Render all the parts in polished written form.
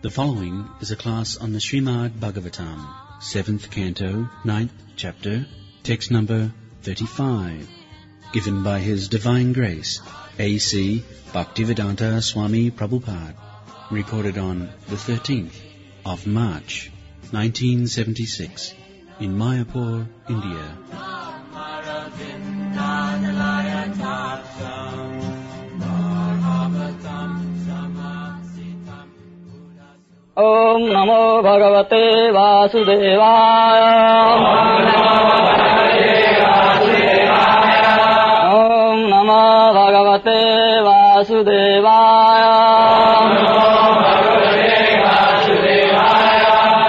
The following is a class on the Srimad Bhagavatam, 7th Canto, 9th Chapter, text number 35, given by His Divine Grace, A.C. Bhaktivedanta Swami Prabhupada, recorded on the 13th of March, 1976, in Mayapur, India. Om Namo Bhagavate Vasudevaya. Om Namo Bhagavate Vasudevaya.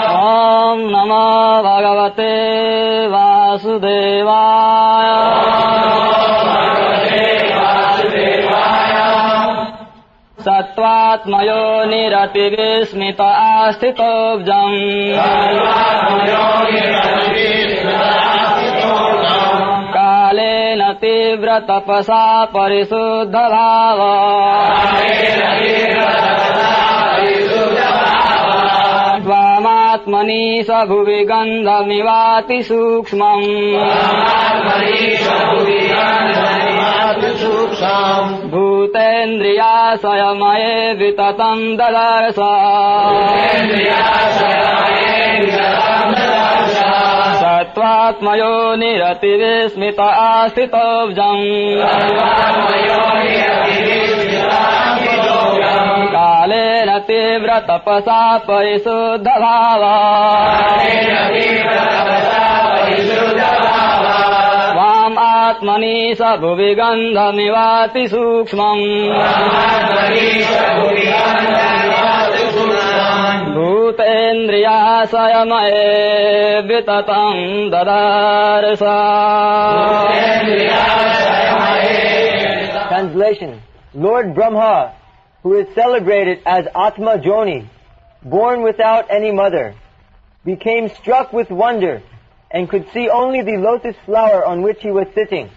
Om Namo Bhagavate Vasudevaya. Sattvatmayo nirativismita astitobjam. Kalena tivra tapasa parisuddha bhava. Tvamatmani sabhuvi gandhamivati sukshmam. Bhutendriya swayamaye vitatam dadarsa. Sattvatmayo nirativismita astitobjam. Kalena tivra tapasa parisuddha bhava. Atmani sabhuvi gandhamivati sukshmam. Bhutendriya swayamaye vitatam dadarsa. Translation. Lord Brahma, who is celebrated as Atma Joni, born without any mother, became struck with wonder and could see only the lotus flower on which he was sitting.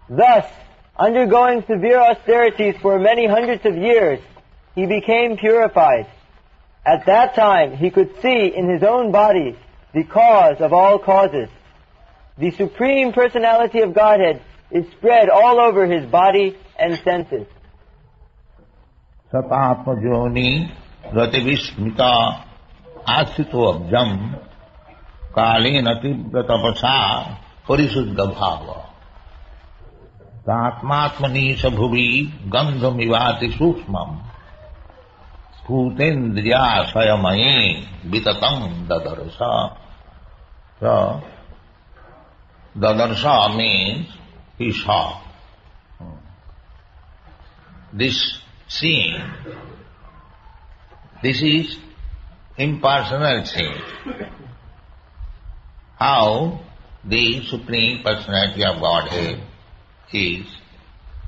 Thus, undergoing severe austerities for many hundreds of years, he became purified. At that time, he could see in his own body the cause of all causes. The Supreme Personality of Godhead is spread all over his body and senses. Satatma Joni Rativismita Asito Abjam Kalena Tibra Tapasa Parisuddha Bhava. Tatmatmani sabhuvi gandhamivati sukshmam. Bhutendriya swayamaye vitatam dadarsa. So, dadarsa means he saw. This seeing, this is impersonal seeing. How the Supreme Personality of Godhead is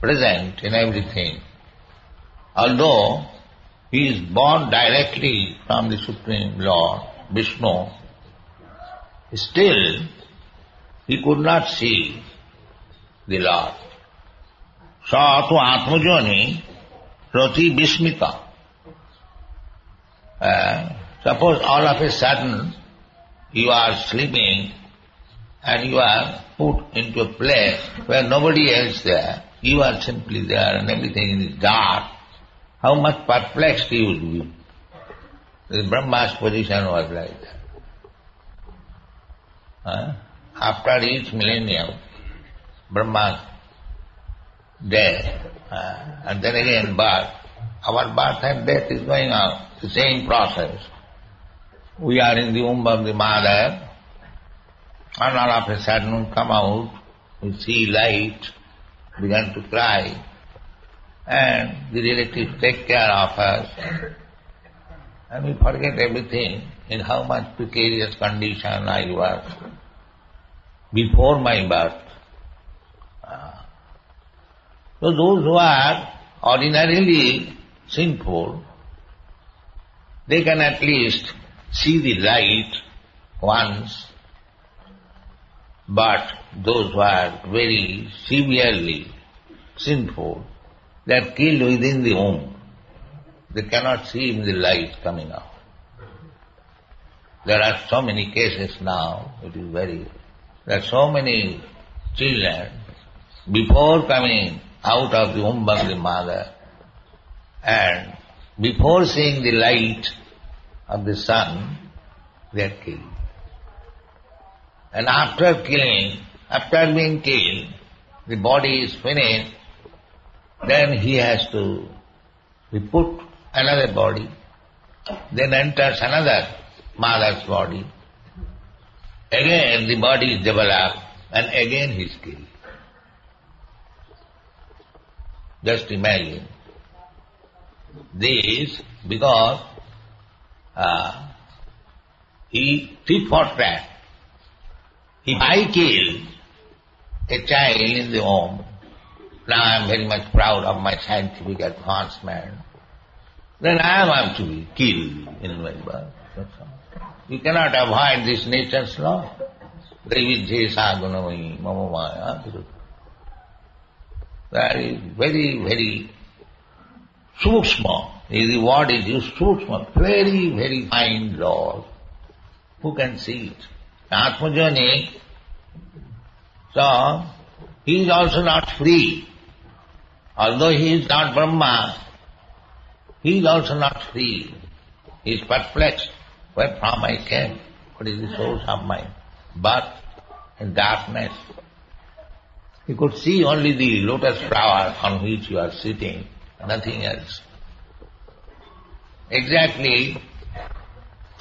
present in everything. Although he is born directly from the Supreme Lord, Vishnu, still he could not see the Lord. Sa tu atmajoni rati vismita. Suppose all of a sudden you are sleeping and you are put into a place where nobody else there, you are simply there and everything is dark, how much perplexed you would be. The Brahma's position was like that. After each millennium, Brahma's death, and then again birth. Our birth and death is going on, the same process. We are in the womb of the mother, and all of a sudden come out, we see light, begin to cry, and the relatives take care of us, and we forget everything in how much precarious condition I was before my birth. So those who are ordinarily sinful, they can at least see the light once, but those who are very severely sinful, they are killed within the womb. they cannot see even the light coming out. There are so many cases now, there are so many children, before coming out of the womb of the mother, and before seeing the light of the sun, they are killed. And after being killed, the body is finished, then he has to be put another body, then enters another mother's body. Again the body is developed, and again he is killed. Just imagine this, because he tit for tat. If I kill a child in the womb, now I am very much proud of my scientific advancement, then I am to be killed in my birth. You cannot avoid this nature's law. That is very, very sukshma. The word is used, sukshma, very, very fine law. Who can see it? Atmajani, so he is also not free. Although he is not Brahma, he is also not free. He is perplexed. Where from I came? What is the source of my birth and darkness? He could see only the lotus flower on which you are sitting, nothing else. Exactly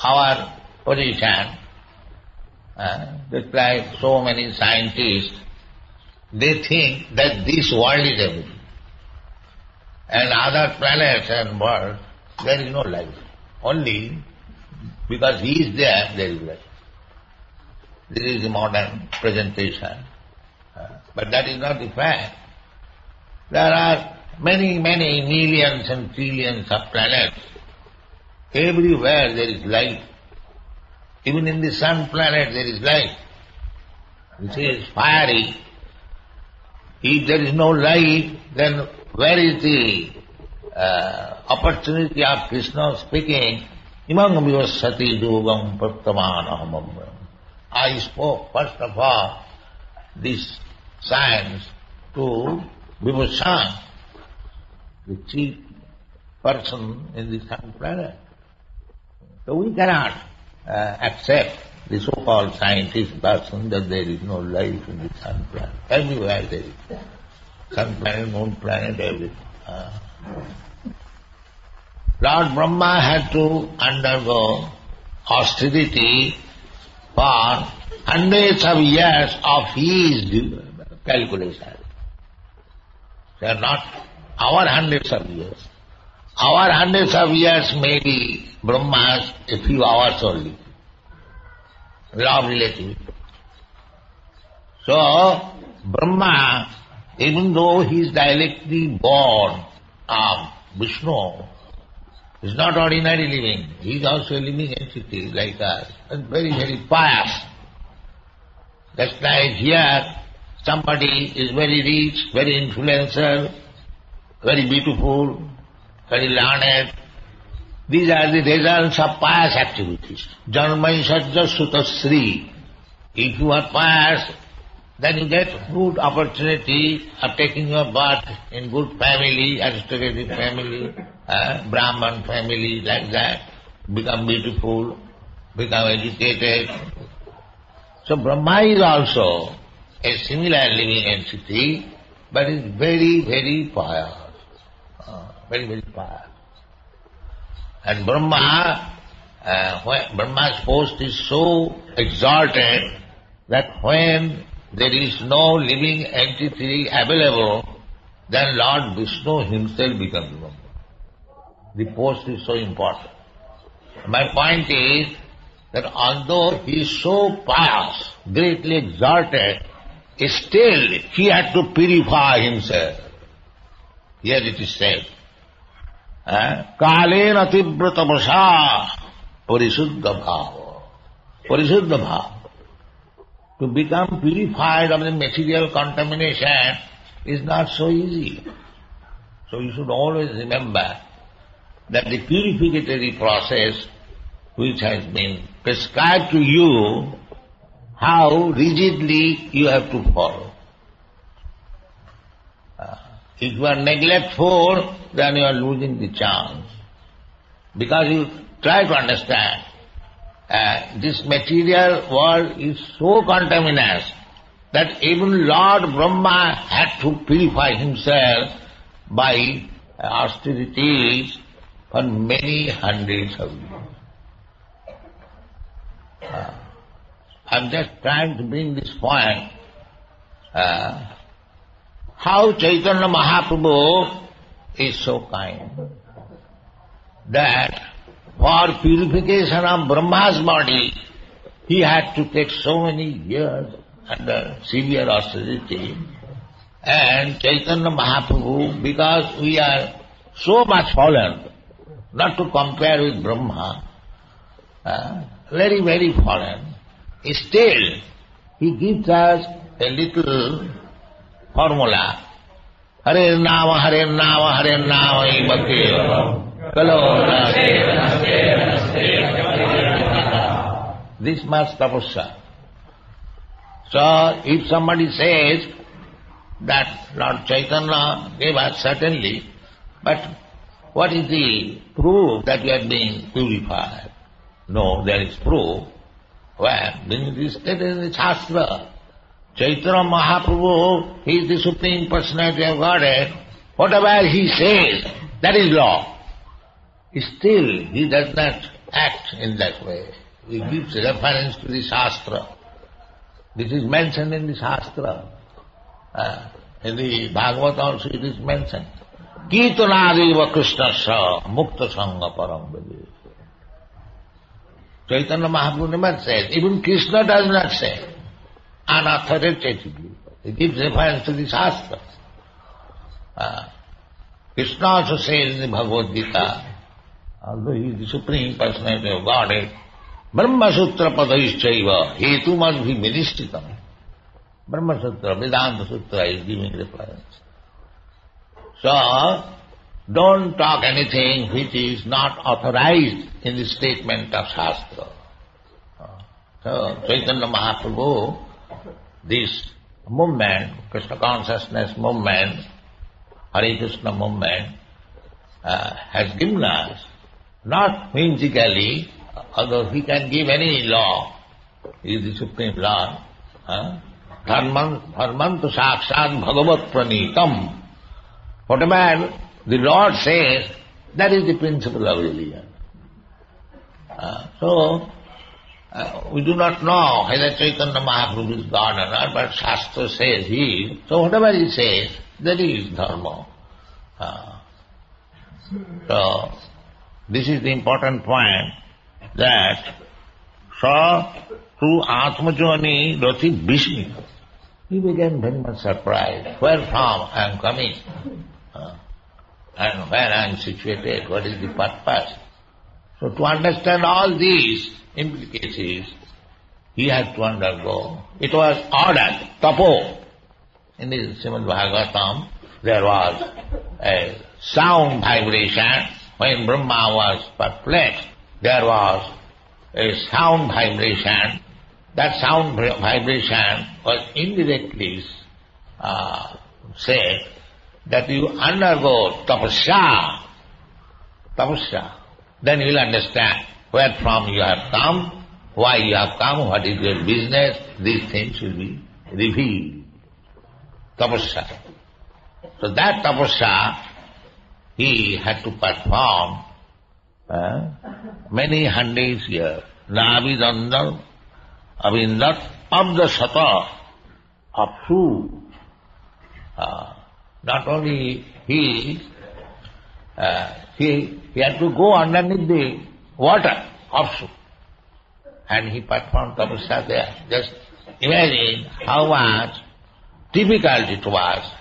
our position, just like so many scientists, they think that this world is everything. And other planets and worlds, there is no life. Only because he is there, there is life. This is the modern presentation. But that is not the fact. There are many, many millions and trillions of planets. Everywhere there is life. Even in the sun planet there is life. Which is fiery. If there is no life, then where is the opportunity of Krishna speaking, Imam vivasati yogam prattamanaham. I spoke first of all this science to Vibhushan, the chief person in the sun planet. So we cannot accept the so-called scientist person that there is no life in the sun planet. Everywhere there is. Sun planet, moon planet, everything. Lord Brahma had to undergo austerity for hundreds of years of his calculation. They are not our hundreds of years. Our hundreds of years may be Brahma's a few hours only. Law of relativity. So, Brahma, even though he is directly born of Vishnu, is not ordinary living. He is also a living entity like us, and very, very pious. Just like here, somebody is very rich, very influential, very beautiful, very learned. These are the results of pious activities. Janmai sajja sutasri. If you are pious, then you get good opportunity of taking your birth in good family, aristocratic family, Brahman family, like that. Become beautiful, become educated. So Brahma is also a similar living entity, but is very, very pious. Very, very pious. And Brahma's post is so exalted that when there is no living entity available, then Lord Vishnu himself becomes Brahma. The post is so important. My point is that although he is so pious, greatly exalted, still he had to purify himself. Here it is said, Kalena tibrata vasha parisuddha bhava. Parisuddha bhava. To become purified of the material contamination is not so easy. So you should always remember that the purificatory process which has been prescribed to you, how rigidly you have to follow. If you are neglectful, then you are losing the chance. Because you try to understand, this material world is so contaminated that even Lord Brahma had to purify himself by austerities for many hundreds of years. I'm just trying to bring this point. How Chaitanya Mahaprabhu is so kind that for purification of Brahma's body, he had to take so many years under severe austerity. And Chaitanya Mahaprabhu, because we are so much fallen, not to compare with Brahma, very, very fallen, still he gives us a little formula. Hare Nama, Hare Nama, Hare Nama, Bhakti. This much tapasya. So, if somebody says that Lord Chaitanya gave us, certainly, but what is the proof that we are being purified? No, there is proof. Where? It is stated in the Shastra. Chaitanya Mahaprabhu, he is the Supreme Personality of Godhead. Whatever he says, that is law. Still, he does not act in that way. He gives reference to the Shastra. This is mentioned in the Shastra. In the Bhagavad also it is mentioned. Kirtanadeva Krishnasya Mukta Sangha Parambhava. Chaitanya Mahaprabhu never says. Even Krishna does not say. Unauthoritatively. He gives reference to the Shastra. Krishna also says in the Bhagavad Gita, although he is the Supreme Personality of Godhead, Brahma Sutra Padaischaiva, Hetu must be ministritam. Brahma Sutra, Vedanta Sutra is giving reference. So, don't talk anything which is not authorized in the statement of Shastra. So, Chaitanya Mahaprabhu, this movement, Krishna consciousness movement, Hare Krishna movement, has given us, not whimsically, although he can give any law, he is the Supreme Lord, Dharmantu Sakshat Bhagavat Pranitam. Whatever the Lord says, that is the principle of religion. So, we do not know whether Chaitanya Mahaprabhu is God or not, but Shastra says he is. So whatever he says, that is Dharma. So, this is the important point, that saw through Atmajani Rati Bhishmi. He became very much surprised. Where from I am coming? And where I am situated? What is the purpose? So to understand all these implications, he had to undergo. It was ordered, tapo. In the Srimad Bhagavatam, there was a sound vibration. When Brahma was perplexed, there was a sound vibration. That sound vibration was indirectly said that you undergo tapasya. Then you will understand where from you have come, why you have come, what is your business. These things will be revealed. Tapasya. So that tapasya he had to perform many hundreds years. Navidandam avindat abdasata apsu. Not only he had to go underneath the water also. And he performed tapasya there. Just imagine how much difficult it was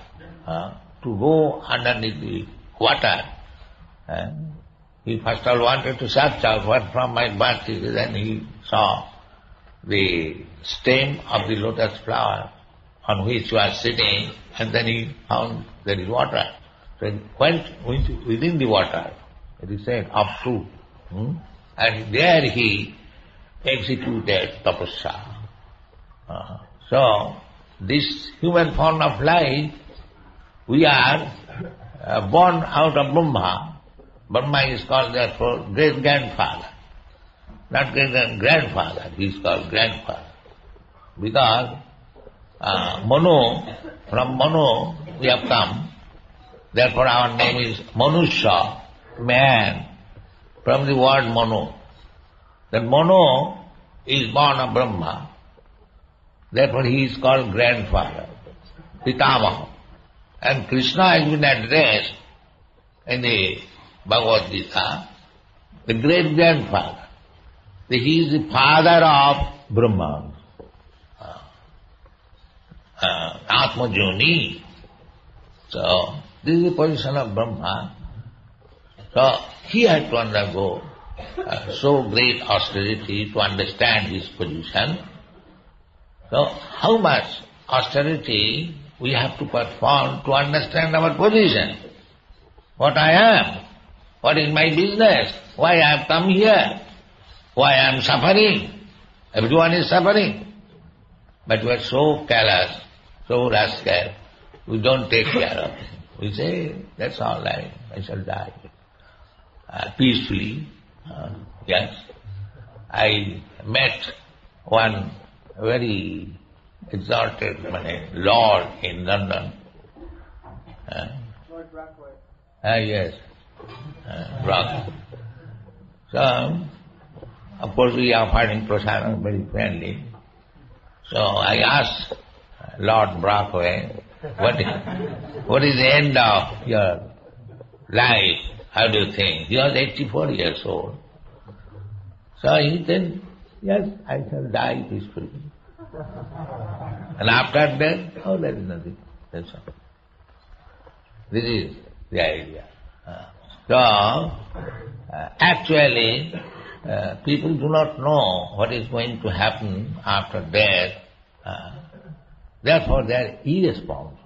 to go underneath the water. He first of all wanted to search out what from my birth is. Then he saw the stem of the lotus flower on which he was sitting, and then he found there is water. So he went within the water, it is said, up to. And there he executed tapasya. So, this human form of life, we are born out of Brahma. Brahma is called therefore great-grandfather. Not great-grandfather, he is called grandfather. Because from Manu we have come, therefore our name is Manusya, man, from the word Manu. That Manu is born of Brahma, therefore he is called grandfather, Pitamaha. And Krishna has been addressed in the Bhagavad Gita, the great-grandfather. He is the father of Brahma, Atma Joni. So, this is the position of Brahma. So, he had to undergo so great austerity to understand his position. So, how much austerity we have to perform to understand our position? What I am? What is my business? Why I have come here? Why I am suffering? Everyone is suffering. But we are so callous, so rascal, we don't take care of it. We say, that's all right, I shall die. Peacefully. Yes. I met one very exalted lord in London. Lord Brockway. Yes. Brock. So, of course we are finding prasadam very friendly. So I asked Lord Brockway, what is the end of your life? How do you think? He was 84 years old. So he said, yes, I shall die peacefully. And after that, oh, there is nothing. That's all. This is the idea. So, actually, people do not know what is going to happen after death. Therefore, they are irresponsible.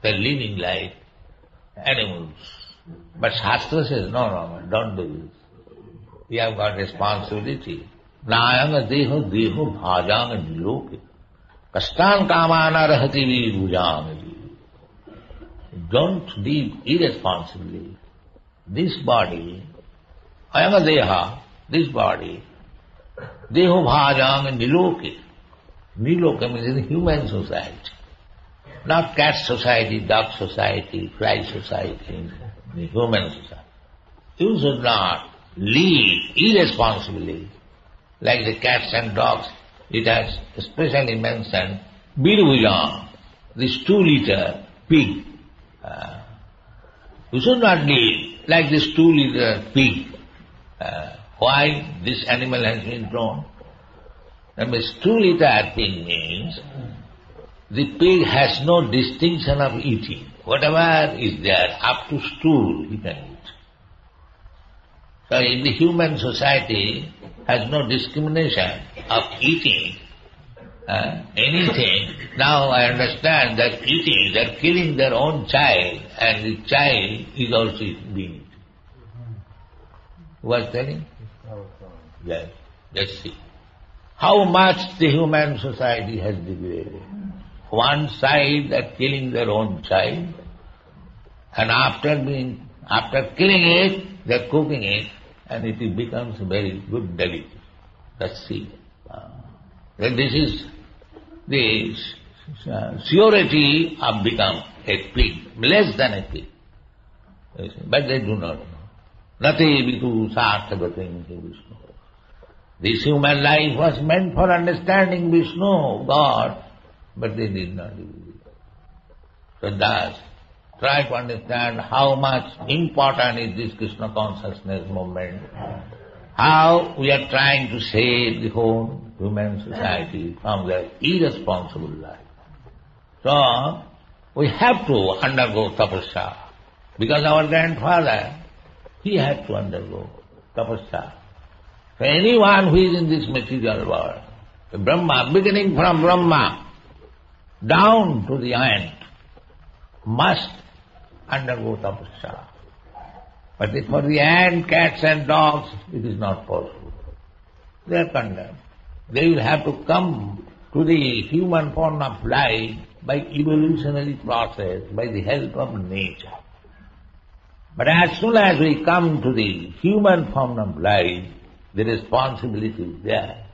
They are living like animals. But Shastra says, no, don't do this. You have got responsibility. Nayanga deho deho bhajang niloke. Kastan kamana rahati virujang. Don't live irresponsibly. This body, ayanga deha, this body, deho bhajang niloke. Niloke means in the human society. Not cat society, dog society, fly society, the human society. You should not live irresponsibly like the cats and dogs. It has especially mentioned Birvujam, this 2-liter pig. You should not live like this 2-liter pig. Why this animal has been drawn? That means 2-liter pig means the pig has no distinction of eating. Whatever is there, up to stool, he can eat. So in the human society has no discrimination of eating anything. Now I understand that eating, they are killing their own child, and the child is also being eaten. Who was telling? Yes, let's see. How much the human society has degraded. One side they are killing their own child, and after killing it, they are cooking it, and it becomes a very good delicacy. Let's see. This is the surety of become a pig, less than a pig. But they do not know. Nati vitu sarthagatim Vishnu. This human life was meant for understanding Vishnu, God, but they did not do it. So thus, try to understand how much important is this Krishna consciousness movement, how we are trying to save the whole human society from their irresponsible life. So, we have to undergo tapasya, because our grandfather, he had to undergo tapasya. So anyone who is in this material world, the Brahma, beginning from Brahma, down to the end, must undergo tapasya. But for the ant, cats and dogs, it is not possible. They are condemned. They will have to come to the human form of life by evolutionary process, by the help of nature. But as soon as we come to the human form of life, the responsibility is there.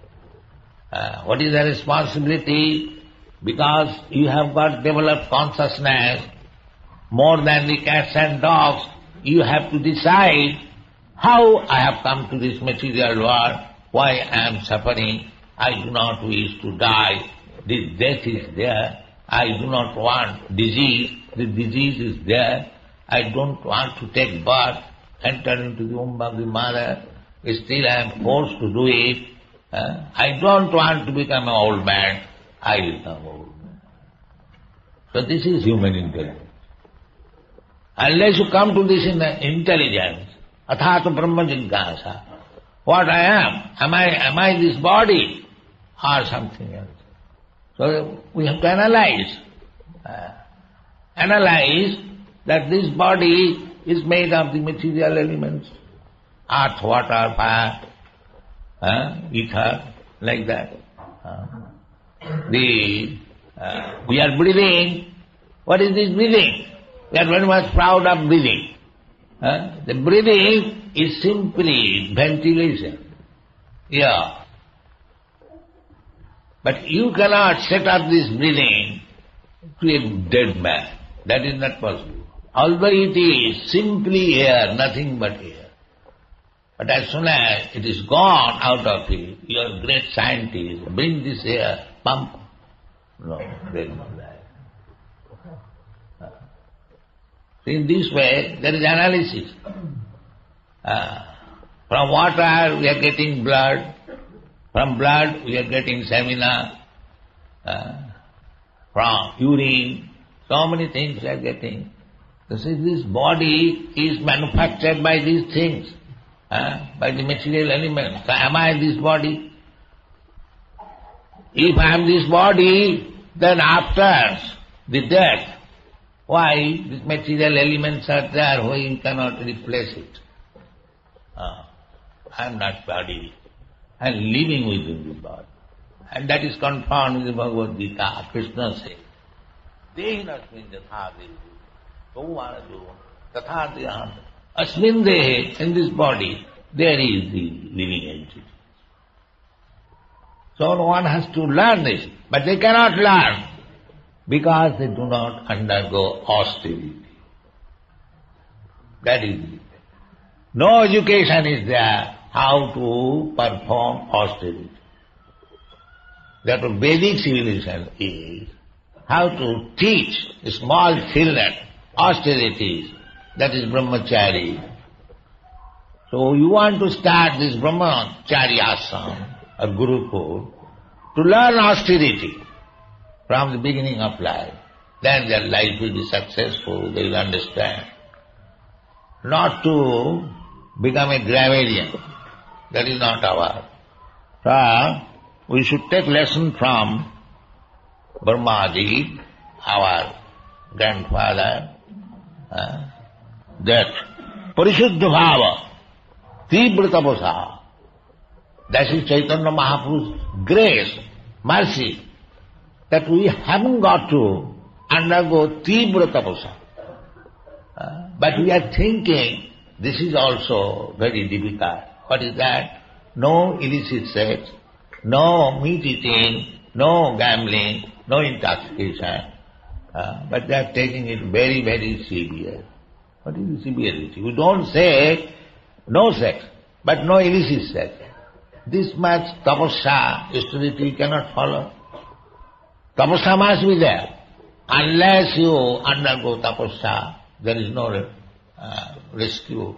What is the responsibility? Because you have got developed consciousness more than the cats and dogs, you have to decide how I have come to this material world, why I am suffering. I do not wish to die. This death is there. I do not want disease. The disease is there. I don't want to take birth, enter into the womb of the mother. Still I am forced to do it. I don't want to become an old man. I become old man. So this is human intelligence. Unless you come to this intelligence, athata brahma jignasa, what I am I this body or something else? So we have to analyze that this body is made of the material elements, earth, water, fire, ether, like that. We are breathing. What is this breathing? We are very much proud of breathing. The breathing is simply ventilation. Yeah. But you cannot set up this breathing to a dead man. That is not possible. Although it is simply air, nothing but air. But as soon as it is gone out of it, you are a great scientist, bring this air, pump. No, there is no life. In this way, there is analysis. From water we are getting blood, from blood we are getting semina, from urine, so many things we are getting. This body is manufactured by these things, by the material elements. So am I this body? If I am this body, then after the death, why these material elements are there, why you cannot replace it? I am not body. I am living within the body. And that is confirmed in the Bhagavad Gita. Krishna says, Dehi nasmin yatha dehi, Gauvanadu, tatha deham. Asmin dehe, in this body, there is the living entity. So one has to learn this, but they cannot learn because they do not undergo austerity. That is it. No education is there how to perform austerity. That Vedic civilization is how to teach small children austerities. That is brahmachari. So you want to start this brahmachari ashram or gurukul to learn austerity from the beginning of life. Then their life will be successful, they will understand. Not to become a grammarian. That is not our. So we should take lesson from Brahmaji, our grandfather, that parishuddha bhava, tibra tapasa. That is Chaitanya Mahaprabhu's grace, mercy, that we haven't got to undergo tibra tapasa. But we are thinking this is also very difficult. What is that? No illicit sex, no meat eating, no gambling, no intoxication. But they are taking it very, very serious. What is the severity? We don't say no sex, but no illicit sex. This much tapasya, austerity cannot follow. Tapasya must be there. Unless you undergo tapasya, there is no rescue.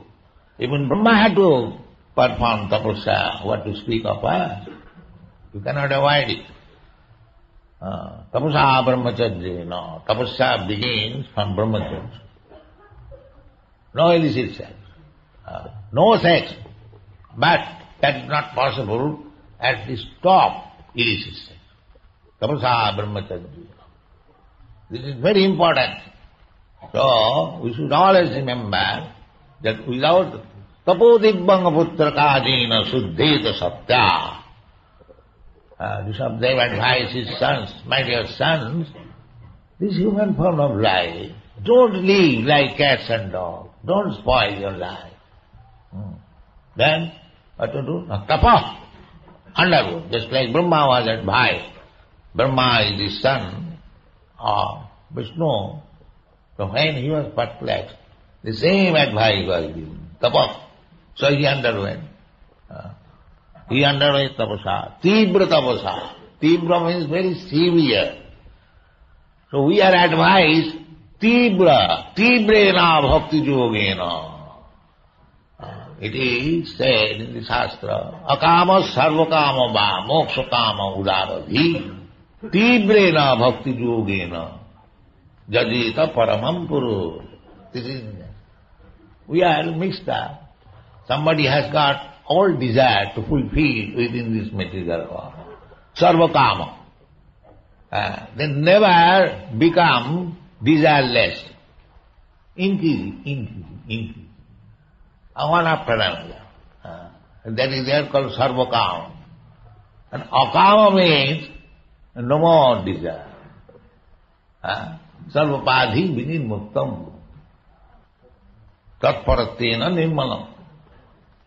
Even Brahma had to perform tapasya, what to speak of us. You cannot avoid it. Tapasya brahmacharya, no. Tapasya begins from brahmacharya. No illicit sex. No sex. But that is not possible at the stop illicit sex. Tapasya brahmacharya. This is very important. So we should always remember that without tapodibbanga putrakadina suddheta satya, Rishabdeva advised his sons, my dear sons, this human form of life, don't live like cats and dogs. Don't spoil your life. Then, what to do? Tapa, undergo. Just like Brahma was advised. Brahma is the son of Vishnu. So when he was perplexed, the same advice was given. Tapa. So he underwent. He underwent tapasa. Tibra tapasa. Tibra means very severe. So we are advised, Tibra, Tibrena bhakti yogena. It is said in the Shastra, Akama sarvakama va moksha kama udaradhi, Tibrena bhakti yogena, jajita paramam puru. This is, we are mixed up. Somebody has got all desire to fulfill within this material world. Sarvakama. They never become desireless. Increase. One after another. That is there called sarvakama. And akama means no more desire. Sarvapadhi within muktam. Tatparatena nirmalam.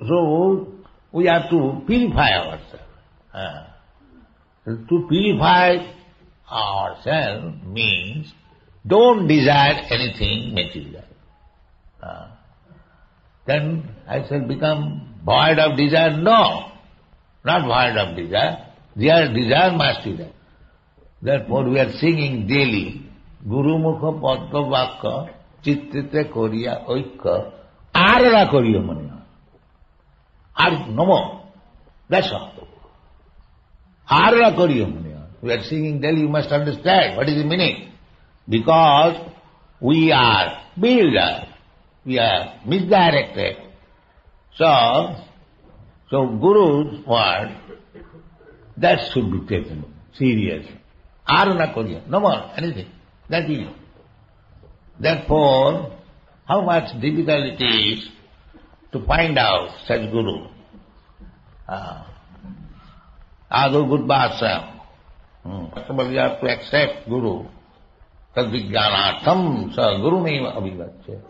So we have to purify ourselves. To purify ourselves means don't desire anything material. Then I shall become void of desire. No, not void of desire. Desire must be there. Therefore we are singing daily, Guru Mukha Padma Vakka Chittite Koriya Oikka Arara Koriya Manya. No more. That's all. Arara Koriya Manya. We are singing daily, you must understand what is the meaning. Because we are bewildered, we are misdirected. So Guru's word, that should be taken seriously. Arana Koriya, no more anything. That is. Therefore, how much difficult it is to find out such Guru. Adu Gurvasam. First of all, you have to accept Guru. Tadvijnanatham sa Guru meva abhivacche.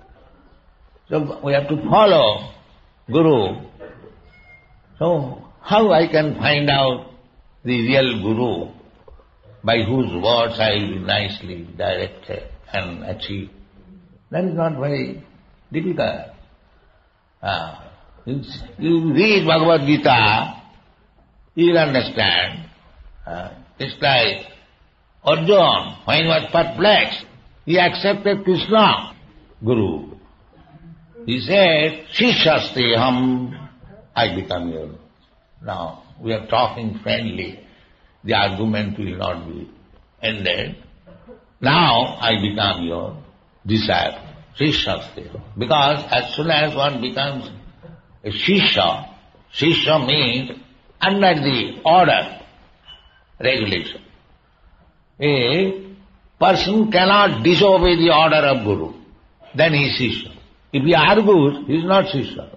So we have to follow Guru. So how I can find out the real Guru by whose words I will be nicely directed and achieved? That is not very difficult. You read Bhagavad Gita, you will understand. It's like Arjuna, when he was perplexed, he accepted Krishna, Guru. He said, Shishasteham, I become your. Now, we are talking friendly. The argument will not be ended. Now, I become your disciple. Shishasteham. Because as soon as one becomes a Shisha, Shisha means under the order, regulation. A person cannot disobey the order of Guru. Then he is Shisha. If he argues, he is not Shisha.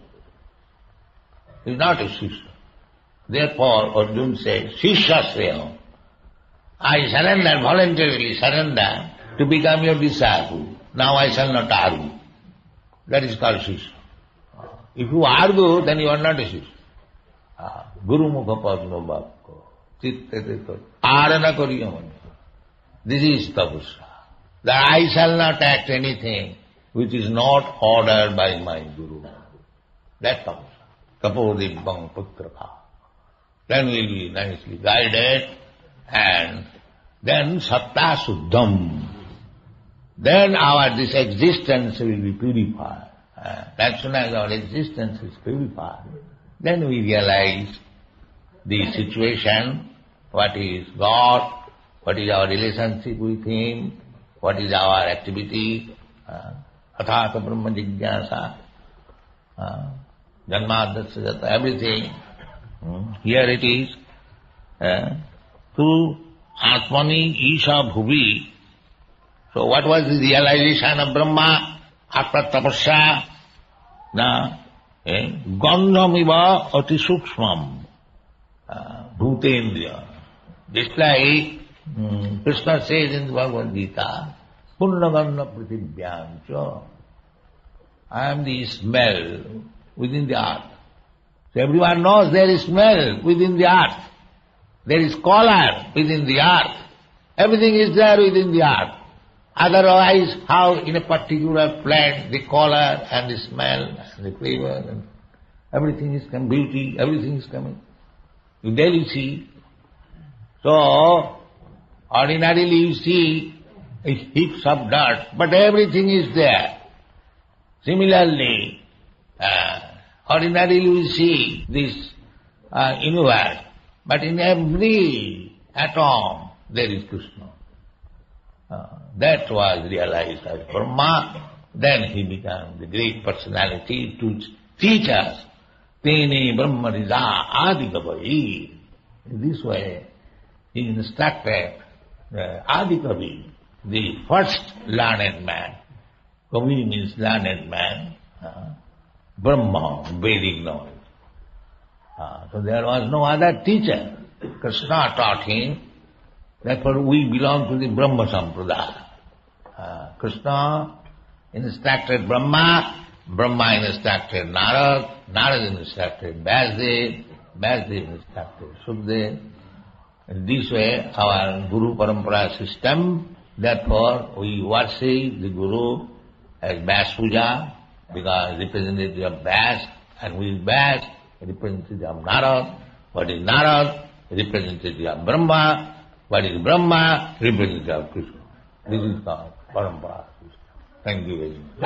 He is not a Shisha. Therefore, Arjuna says, Shisha Sreyam. I surrender, voluntarily surrender to become your disciple. Now I shall not argue. That is called Shisha. If you argue, then you are not a Shisha. Guru Mukha Padma Vakka Chittete Koriya Arana Koriya. This is tapasya. That I shall not act anything which is not ordered by my Guru. That tapasya. Tapodibbang putraka. Then we will be nicely guided, and then satta suddham. Then this existence will be purified. As soon as our existence is purified, then we realize the situation, what is God, what is our relationship with Him, what is our activity, athata brahma jigyasa, janmadasya, everything. Here it is, tu atmani isha bhuvi. So what was the realization of Brahma after tapasya? Na gandhamiva ati sukshmam bhutendriya. Just like Krishna says in the Bhagavad Gita, Punnagandha pritibhyamcha, I am the smell within the earth. So everyone knows there is smell within the earth. There is color within the earth. Everything is there within the earth. Otherwise, how in a particular plant the color and the smell and the flavor and everything is coming, beauty, everything is coming. You daily see. So, ordinarily you see heaps of dirt, but everything is there. Similarly, ordinarily you see this universe, but in every atom there is Krishna. That was realized as Brahma. Then he became the great personality to teach us. Tene Brahma Rida Adikavi. In this way, he instructed Adikavi, the first learned man. Kavi means learned man. Brahma, Vedic knowledge. So there was no other teacher. Krishna taught him. Therefore we belong to the Brahma Sampradaya. Krishna instructed Brahma, Brahma instructed Narad, Narad instructed Vyasdev, Vyasdev instructed Sukdev. In this way our Guru Parampara system, therefore we worship the Guru as Vyas Puja, because representative of Vyas, and who is Vyas, representative of Narad. What is Narad? Representative of Brahma. What is Brahma? Representative of Krishna. This is called Parampara system. Thank you very much.